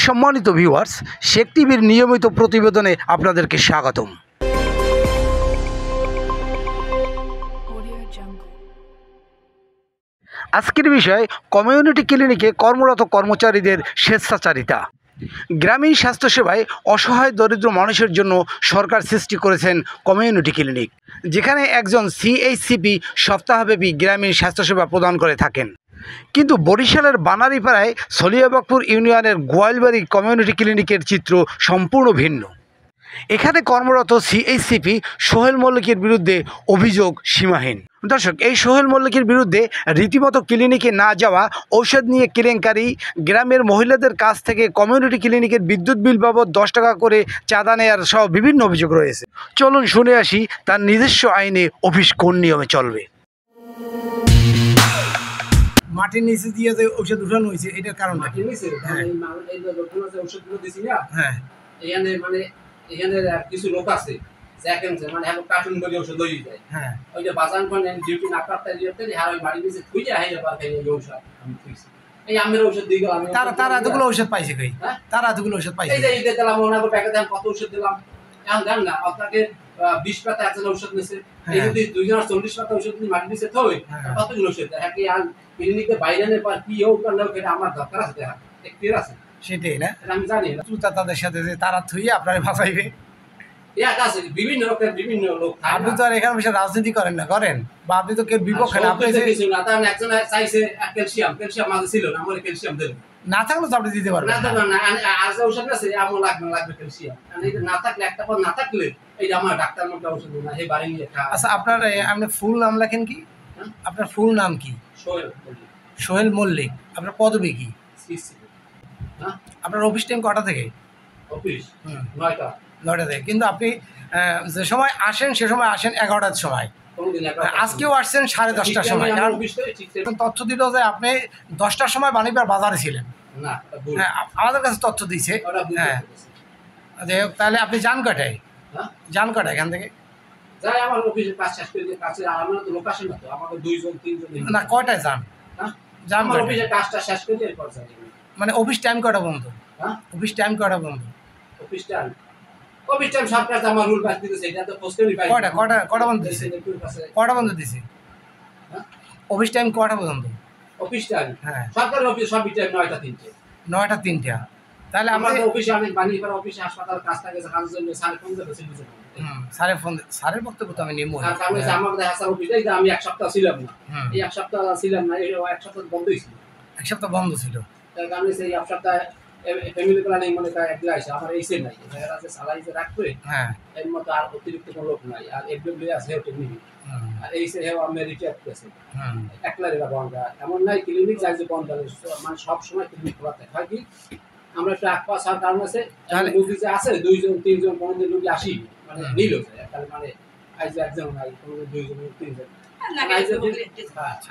সম্মানিত ভিউয়ার্স, শেখ টিভির নিয়মিত প্রতিবেদনে আপনাদেরকে স্বাগতম। আজকের বিষয় কমিউনিটি ক্লিনিকে কর্মরত কর্মচারীদের স্বেচ্ছাচারিতা। গ্রামীণ স্বাস্থ্যসেবায় অসহায় দরিদ্র মানুষের জন্য সরকার সৃষ্টি করেছেন কমিউনিটি ক্লিনিক, যেখানে একজন সিএইচসিপি সপ্তাহব্যাপী গ্রামীণ স্বাস্থ্যসেবা প্রদান করে থাকেন। কিন্তু বরিশালের বানারীপাড়ায় সলিয়াবাগপুর ইউনিয়নের গোয়ালবাড়ি কমিউনিটি ক্লিনিকের চিত্র সম্পূর্ণ ভিন্ন। এখানে কর্মরত সিএইচসিপি সোহেল মল্লিকের বিরুদ্ধে অভিযোগ সীমাহীন। দর্শক, এই সোহেল মল্লিকের বিরুদ্ধে রীতিমতো ক্লিনিকে না যাওয়া, ঔষধ নিয়ে কেলেঙ্কারি, গ্রামের মহিলাদের কাছ থেকে কমিউনিটি ক্লিনিকের বিদ্যুৎ বিল বাবদ 10 টাকা করে চাঁদা নেয়ার সহ বিভিন্ন অভিযোগ রয়েছে। চলুন শুনে আসি তার নিজস্ব আইনে অফিস কোন নিয়মে চলবে। মাটির নিচে দিয়ে যে ঔষধ উঠানো হয়েছে, এটার কারণ মাটির নিচে ঔষধগুলো দিছি না। হ্যাঁ, এখানে কিছু লোক আছে মানে কার্টুন করে ঔষধ লই যায়। হ্যাঁ, ওই যে বাজান কোন ডিউটি না করতে দিতে আর ওই বাড়ি নিচে থুই যায় আবার খাই ঔষধ আমি থুইছি। এই আমের ঔষধ দিই আমি তারা এতগুলো ঔষধ পাইছে কই? তারা এতগুলো ঔষধ পাইছে। এই যে ঈদে দিলাম ওনাকে প্যাকেট দাম কত ঔষধ দিলাম এখন জান না। আপনাকে 20 পাতা একজন ঔষধ নিছে, এই যদি 240 পাতা ঔষধ নিয়ে মাটি নিচে থই কতগুলো ঔষধ হ্যাঁ কি আর ক্লিনিকে বাইরে নে পর কি হোক করলে এটা আমার দরকার আছে দেখা একটু আছে সেটাই না। আমি জানি না তুই তাদের সাথে যে তারা থুই আপনারে ভাসাইবে বিভিন্ন লোকের বিভিন্ন লোক। আপনি তো আর এখানে বসে রাজনীতি করেন না, করেন বা আপনি তো কেউ বিপক্ষে না। আপনি কিছু না, তার একজন চাইছে ক্যালসিয়াম মাঝে ছিল না, আমার ক্যালসিয়াম দেন না থাকলে তো আপনি দিতে পারবেন না। আজ ঔষধ আছে আমার লাগবে ক্যালসিয়াম, না থাকলে একটা পর না থাকলে এই যে আমার ডাক্তার মধ্যে ঔষধ না এই বাড়ি নিয়ে খা। আচ্ছা, আপনার আপনি ফুল নাম লেখেন কি? আপনার ফুল নাম কি? সোহেল মল্লিক। আপনার পদবি কি? আপনার অফিস টাইম কটা থেকে? অফিস 9টা থেকে। কিন্তু আপনি যে সময় আসেন সে সময় আসেন 11টার সময়, আজকেও আসছেন 10:30টার সময়। কারণ তথ্য দিল যে আপনি 10টার সময় বাণীবার বাজারে ছিলেন। হ্যাঁ, আমাদের কাছে তথ্য দিয়েছে। হ্যাঁ, যাই হোক, তাহলে আপনি যান কটায়? যান কটায় এখান থেকে? না, কয়টায় যান? যান মানে অফিস টাইম কটা বন্ধ? অফিস টাইম কটা বন্ধ? অফিস টাইম সরকার আমার রুল পাস দিতেছে, এটা তো পোস্টেরই পাই। কটা বন্ধ দিছে? কটা বন্ধ দিছে? অফিস টাইম কটা পর্যন্ত? অফিস টাইম হ্যাঁ সরকার অফিস সব টাইম 9টা 3টে। তাহলে আমাদের অফিসে অনেক বাণীপাড়া অফিসে হাসপাতাল কাজ থাকে, কাজের জন্য স্যার ফোন দিতেছে। স্যারের বক্তব্য তো আমি নেবো। আর কারণে আমাদের হাসার অফিসে আমি এক সপ্তাহ ছিলাম না। এই এক সপ্তাহ ছিলাম না, এই এক সপ্তাহ বন্ধই ছিল। এক সপ্তাহ বন্ধ ছিল, তার কারণে সেই এক সপ্তাহ ফ্যামিলি প্ল্যানিং মনে করে একলা আছে। আমার এইসে নাই, এর আছে সালাইতে রাখবে। হ্যাঁ, এর মতো আর অতিরিক্ত কোনো লোক নাই। আর এফডব্লিউ আছে টেকনিক, আর এইসে হেও আমি রিটায়ার করেছি। একলা রেখা বন্ধ এমন নাই ক্লিনিক যাই যে বন্ধ মানে সব সময় ক্লিনিক খোলা থাকে। হয় কি আমরা একটা আকপাস আর কারণ আছে রোগী যে আছে 2জন 3জন কোনদিন রোগী আসি মানে নিল তাহলে মানে আইজ একজন নাই কোনদিন 2জন 3জন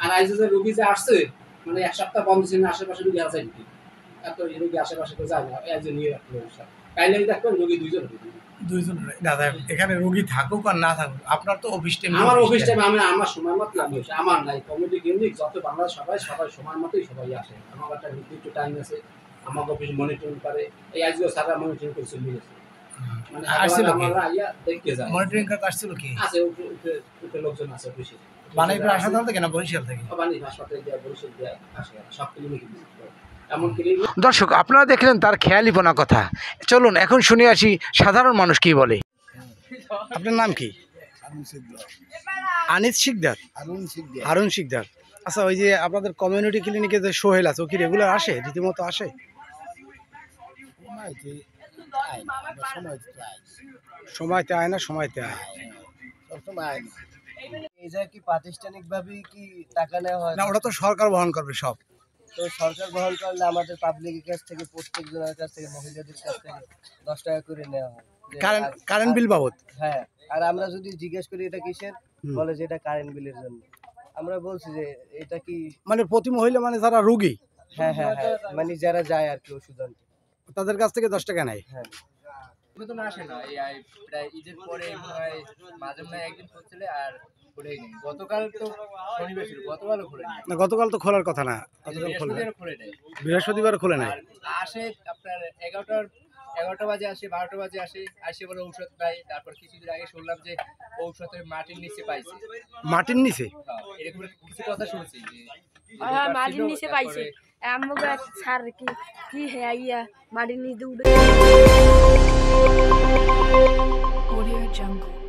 আর আইজ যে রোগী যে আসছে মানে এক সপ্তাহ বন্ধ ছিল, আশেপাশে রোগী আছে নাকি এত রোগী আশেপাশে তো যায় না, একজন নিয়ে রাখতে হবে। কাইলে দেখবেন রোগী 2জন দাদা এখানে রোগী থাকুক আর না থাকুক, আপনার তো অফিস টাইম। আমার অফিস টাইম আমি আমার সময় মতো আমি আমার নাই। কমিউনিটি ক্লিনিক যত বাংলাদেশ সবাই সময় মতোই সবাই আসে। আমার একটা নির্দিষ্ট টাইম আছে, আমার অফিস মনিটরিং করে। এই আজকে সারা মনিটরিং করে চলে গেছে মানে আসছিল আমরা আইয়া দেখতে যাই। মনিটরিং কাজ আসছিল কি আছে উপরে লোকজন আছে অফিসে। বানাইপুর হাসপাতাল থেকে না বরিশাল থেকে? বানাইপুর হাসপাতাল থেকে বরিশাল দিয়ে আসে সব ক্লিনিক। দর্শক, আপনারা দেখলেন তার খেয়ালিপনা কথা। চলুন এখন শুনে আসি সাধারণ মানুষ কি বলে। আপনার নাম কি? আনিস শিকদার। হারুন শিকদার। আচ্ছা, ওই যে আপনাদের কমিউনিটি ক্লিনিকে যে সোহেল আছে ও কি রেগুলার আসে, রীতিমতো আসে? সময়তে আয় না, সময়তে আয় কি প্রাতিষ্ঠানিক ভাবে কি টাকা নেওয়া হয় না? ওটা তো সরকার বহন করবে সব। তো সরকার বহন করলে আমাদের পাবলিকের কাছ থেকে প্রত্যেক জনের কাছ থেকে মহিলাদের কাছ থেকে 10 টাকা করে নেওয়া হয় কারেন্ট বিল বাবদ। হ্যাঁ, আর আমরা যদি জিজ্ঞেস করি এটা কিসের, বলে যে এটা কারেন্ট বিলের জন্য। আমরা বলছি যে এটা কি মানে প্রতি মহিলা মানে যারা রোগী, হ্যাঁ হ্যাঁ হ্যাঁ মানে যারা যায় আর কি ওষুধ আনতে, তাদের কাছ থেকে 10 টাকা নেয়। হ্যাঁ, নতুন আসে না, এই প্রায় ঈদের পরে মাঝে মাঝে একদিন করছিলে আর খোলেই নেই। গতকাল তো শনিবার ছিল, গতকালও খোলে নাই। না গতকাল তো খোলার কথা না, গতকাল খোলে বৃহস্পতিবার খোলে নাই। বৃহস্পতিবার খোলে নাই। আর আসে আপনার 11টা বাজে আসে, 12টা বাজে আসে বলে ঔষধ পাই। তারপর কিছুদিন আগে শুনলাম যে ঔষধের মাটির নিচে পাইছে। মাটির নিচে হ্যাঁ, এরকম কিছু কথা শুনছি যে হ্যাঁ মাটির নিচে পাইছে। আমাকে স্যার কি হ্যাঁ ইয়া মাটির নিচে উঠে। Audio Jungle.